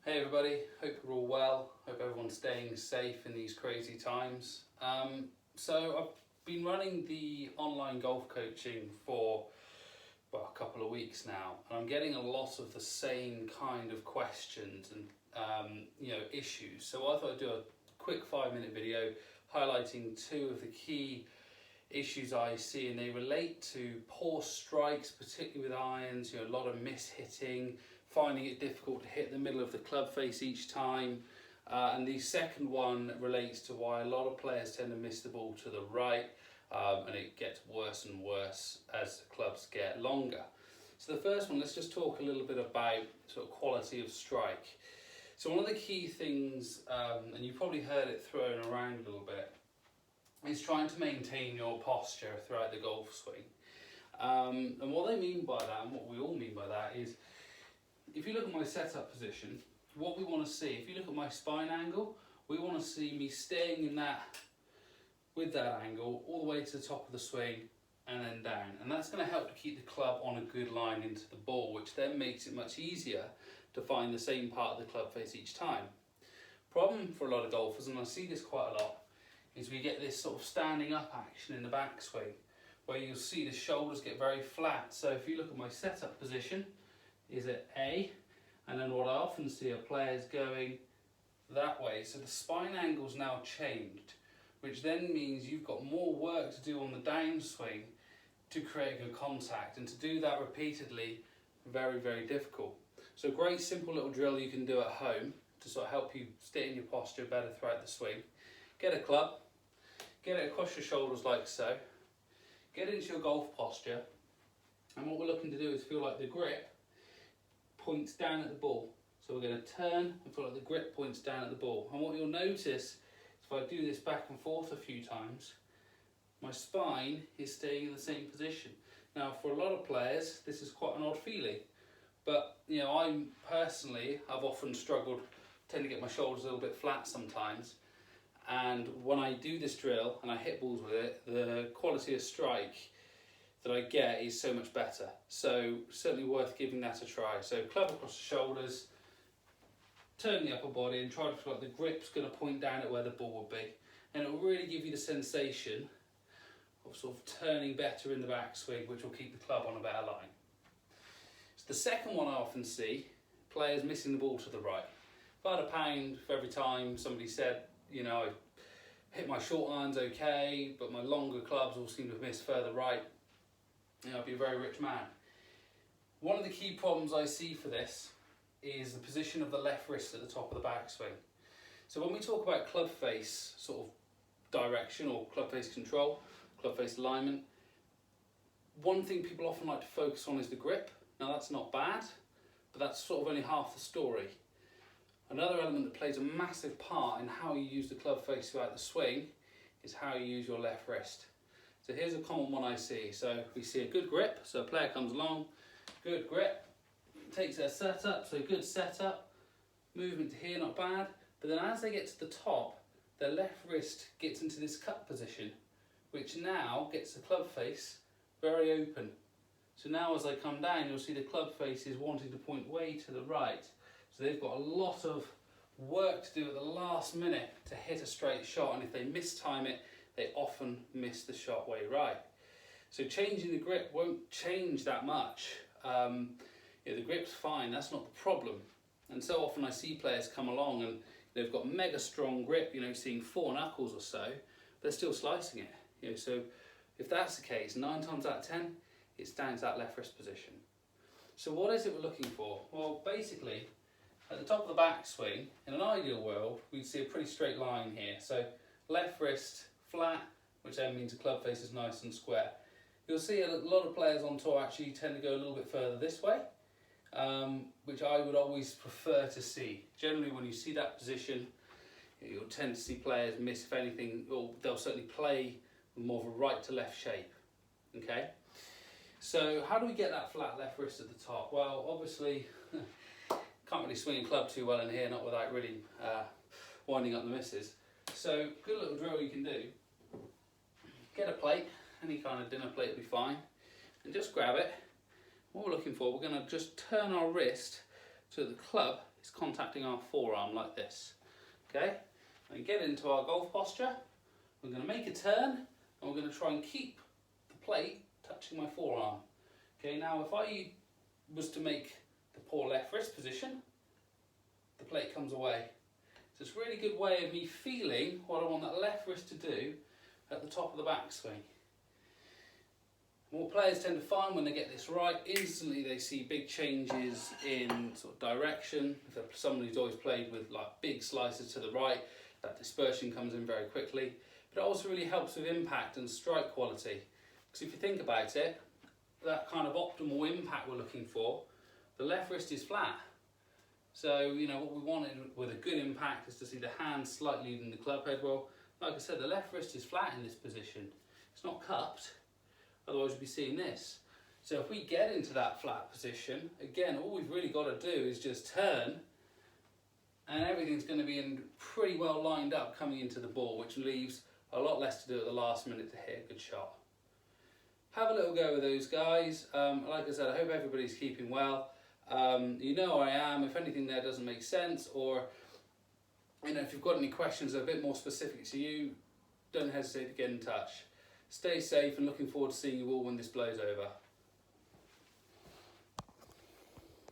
Hey everybody, hope you're all well, hope everyone's staying safe in these crazy times. So I've been running the online golf coaching for a couple of weeks now, and I'm getting a lot of the same kind of questions and issues. So I thought I'd do a quick 5-minute video highlighting two of the key issues I see, and they relate to poor strikes, particularly with irons, a lot of mis-hitting, finding it difficult to hit the middle of the club face each time. And the second one relates to why a lot of players tend to miss the ball to the right, and it gets worse and worse as the clubs get longer. So the first one, let's just talk a little bit about sort of quality of strike. So one of the key things, and you've probably heard it thrown around a little bit, is trying to maintain your posture throughout the golf swing. And what they mean by that, and what we all mean by that, is if you look at my setup position, what we want to see, if you look at my spine angle, we want to see me staying in that, with that angle, all the way to the top of the swing and then down. And that's going to help to keep the club on a good line into the ball, which then makes it much easier to find the same part of the club face each time. Problem for a lot of golfers, and I see this quite a lot, is we get this sort of standing up action in the backswing, where you'll see the shoulders get very flat. So if you look at my setup position, is at A, and then what I often see are players going that way. So the spine angle's now changed, which then means you've got more work to do on the downswing to create good contact, and to do that repeatedly, very, very difficult. So a great simple little drill you can do at home to sort of help you stay in your posture better throughout the swing. Get a club, get it across your shoulders like so, get into your golf posture, and what we're looking to do is feel like the grip points down at the ball. So we're going to turn and feel like the grip points down at the ball. And what you'll notice is if I do this back and forth a few times, my spine is staying in the same position. Now for a lot of players this is quite an odd feeling, but I personally have often struggled, tend to get my shoulders a little bit flat sometimes, and when I do this drill and I hit balls with it, the quality of strike that I get is so much better. So certainly worth giving that a try. So club across the shoulders, turn the upper body and try to feel like the grip's going to point down at where the ball would be. And it will really give you the sensation of sort of turning better in the backswing, which will keep the club on a better line. So the second one I often see, players missing the ball to the right. If I had £1 for every time somebody said, I hit my short irons okay, but my longer clubs all seem to have missed further right, I'd be a very rich man. One of the key problems I see for this is the position of the left wrist at the top of the backswing. So when we talk about club face sort of direction or club face control, club face alignment, one thing people often like to focus on is the grip. Now that's not bad, but that's sort of only half the story. Another element that plays a massive part in how you use the club face throughout the swing is how you use your left wrist. So here's a common one I see. So we see a good grip, so a player comes along, good grip, takes their setup, so good setup, movement to here, not bad, but then as they get to the top, their left wrist gets into this cut position, which now gets the club face very open. So now as I come down, you'll see the club face is wanting to point way to the right. So they've got a lot of work to do at the last minute to hit a straight shot, and if they mistime it, they often miss the shot way right. So changing the grip won't change that much. The grip's fine, that's not the problem. And so often I see players come along and they've got mega strong grip, seeing 4 knuckles or so, but they're still slicing it. So if that's the case, 9 times out of 10, it's down to that left wrist position. So what is it we're looking for? Well, basically, at the top of the backswing, in an ideal world, we'd see a pretty straight line here. So left wrist flat, which then means the club face is nice and square. You'll see a lot of players on tour actually tend to go a little bit further this way, which I would always prefer to see. Generally when you see that position, you'll tend to see players miss, if anything, or they'll certainly play with more of a right to left shape. Okay, so how do we get that flat left wrist at the top? Well, obviously can't really swing a club too well in here, not without really winding up the misses. So good little drill you can do, get a plate, any kind of dinner plate will be fine, and just grab it. What we're looking for, we're going to just turn our wrist so the club is contacting our forearm like this. Okay, and get into our golf posture. We're going to make a turn, and we're going to try and keep the plate touching my forearm. Okay, now if I was to make the poor left wrist position, the plate comes away. So it's a really good way of me feeling what I want that left wrist to do at the top of the backswing. What players tend to find when they get this right, instantly they see big changes in sort of direction. If they're somebody who's always played with like big slices to the right, that dispersion comes in very quickly. But it also really helps with impact and strike quality. Because if you think about it, that kind of optimal impact we're looking for, the left wrist is flat. So, you know, what we wanted with a good impact is to see the hand slightly leading the club head. Well, like I said, the left wrist is flat in this position. It's not cupped. Otherwise we'd be seeing this. So if we get into that flat position, again, all we've really got to do is just turn, and everything's going to be in pretty well lined up coming into the ball, which leaves a lot less to do at the last minute to hit a good shot. Have a little go with those guys. Like I said, I hope everybody's keeping well. You know where I am. If anything there doesn't make sense, or you know, if you've got any questions that are a bit more specific to you, don't hesitate to get in touch. Stay safe, and looking forward to seeing you all when this blows over.